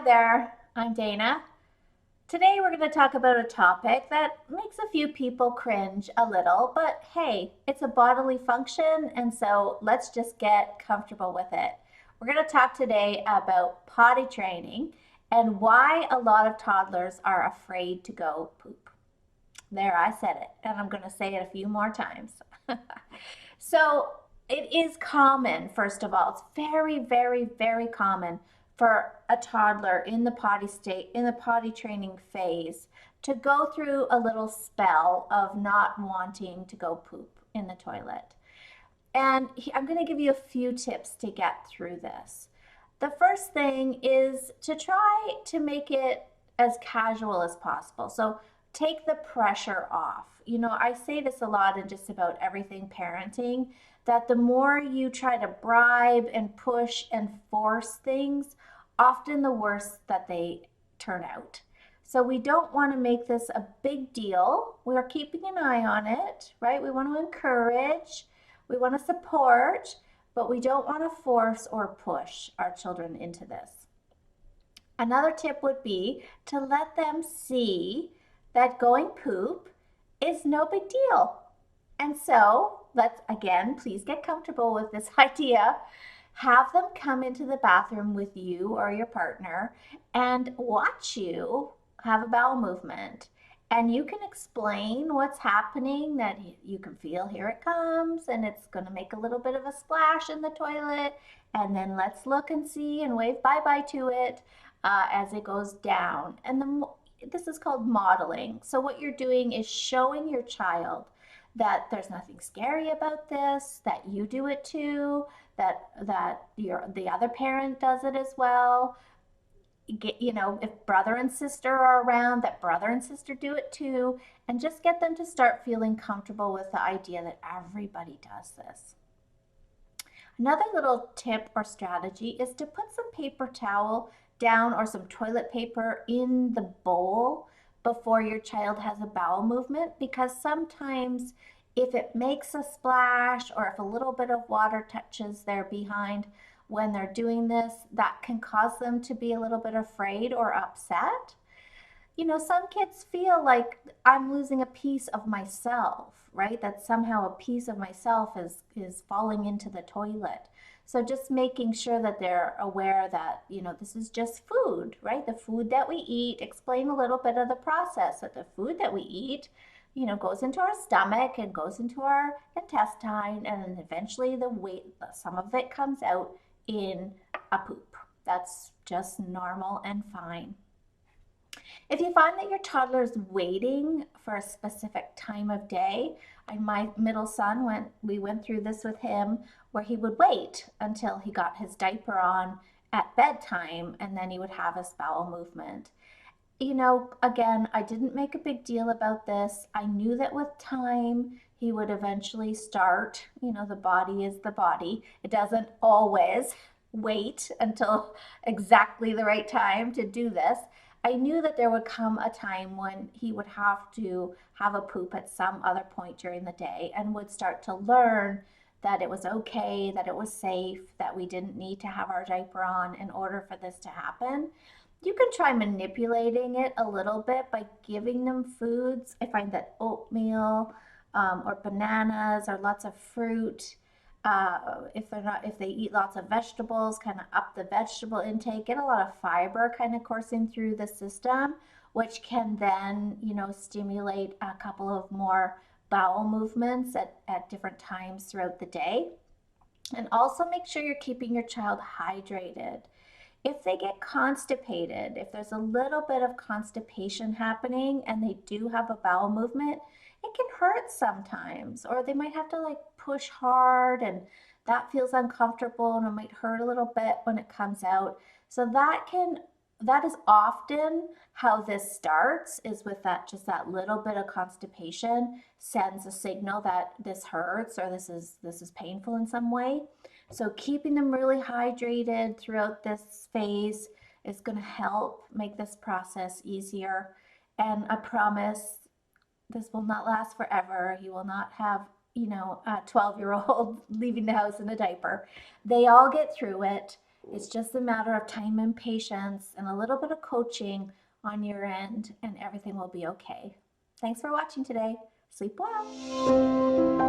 Hi there, I'm Dana. Today we're going to talk about a topic that makes a few people cringe a little, but hey, it's a bodily function, and so let's just get comfortable with it. We're going to talk today about potty training and why a lot of toddlers are afraid to go poop. There, I said it, and I'm going to say it a few more times. So it is common, first of all, it's very, very, very common for a toddler in the potty state, in the potty training phase, to go through a little spell of not wanting to go poop in the toilet. And I'm going to give you a few tips to get through this. The first thing is to try to make it as casual as possible. So take the pressure off. You know, I say this a lot in just about everything parenting, that the more you try to bribe and push and force things, often the worse that they turn out. So we don't want to make this a big deal. We are keeping an eye on it, right? We want to encourage, we want to support, but we don't want to force or push our children into this. Another tip would be to let them see that going poop is no big deal. And so let's again, please get comfortable with this idea. Have them come into the bathroom with you or your partner and watch you have a bowel movement. And you can explain what's happening, that you can feel here it comes and it's going to make a little bit of a splash in the toilet. And then let's look and see and wave bye-bye to it as it goes down. And this is called modeling. So what you're doing is showing your child that there's nothing scary about this, that you do it too, that the other parent does it as well. If brother and sister are around, that brother and sister do it too, and just get them to start feeling comfortable with the idea that everybody does this. Another little tip or strategy is to put some paper towel down or some toilet paper in the bowl before your child has a bowel movement, because sometimes if it makes a splash or if a little bit of water touches their behind when they're doing this, that can cause them to be a little bit afraid or upset. You know, some kids feel like I'm losing a piece of myself, right? That somehow a piece of myself is falling into the toilet. So just making sure that they're aware that, this is just food, right? The food that we eat, explain a little bit of the process, that the food that we eat, goes into our stomach and goes into our intestine, and then eventually some of it comes out in a poop. That's just normal and fine. If you find that your toddler is waiting for a specific time of day, my middle son we went through this with him, where he would wait until he got his diaper on at bedtime and then he would have his bowel movement. Again, I didn't make a big deal about this. I knew that with time he would eventually start. The body is the body. It doesn't always wait until exactly the right time to do this. I knew that there would come a time when he would have to have a poop at some other point during the day and would start to learn that it was okay, that it was safe, that we didn't need to have our diaper on in order for this to happen. You can try manipulating it a little bit by giving them foods. I find that oatmeal or bananas or lots of fruit, if they eat lots of vegetables, kind of up the vegetable intake, get a lot of fiber kind of coursing through the system, which can then, stimulate a couple of more bowel movements at different times throughout the day. And also make sure you're keeping your child hydrated. If they get constipated, if there's a little bit of constipation happening and they do have a bowel movement, it can hurt sometimes, or they might have to push hard and that feels uncomfortable and it might hurt a little bit when it comes out. So that is often how this starts, is with that little bit of constipation sends a signal that this hurts or this is painful in some way. So keeping them really hydrated throughout this phase is going to help make this process easier. And I promise this will not last forever. You will not have, a 12-year-old leaving the house in a diaper. They all get through it. It's just a matter of time and patience and a little bit of coaching on your end, and everything will be okay. Thanks for watching today. Sleep well.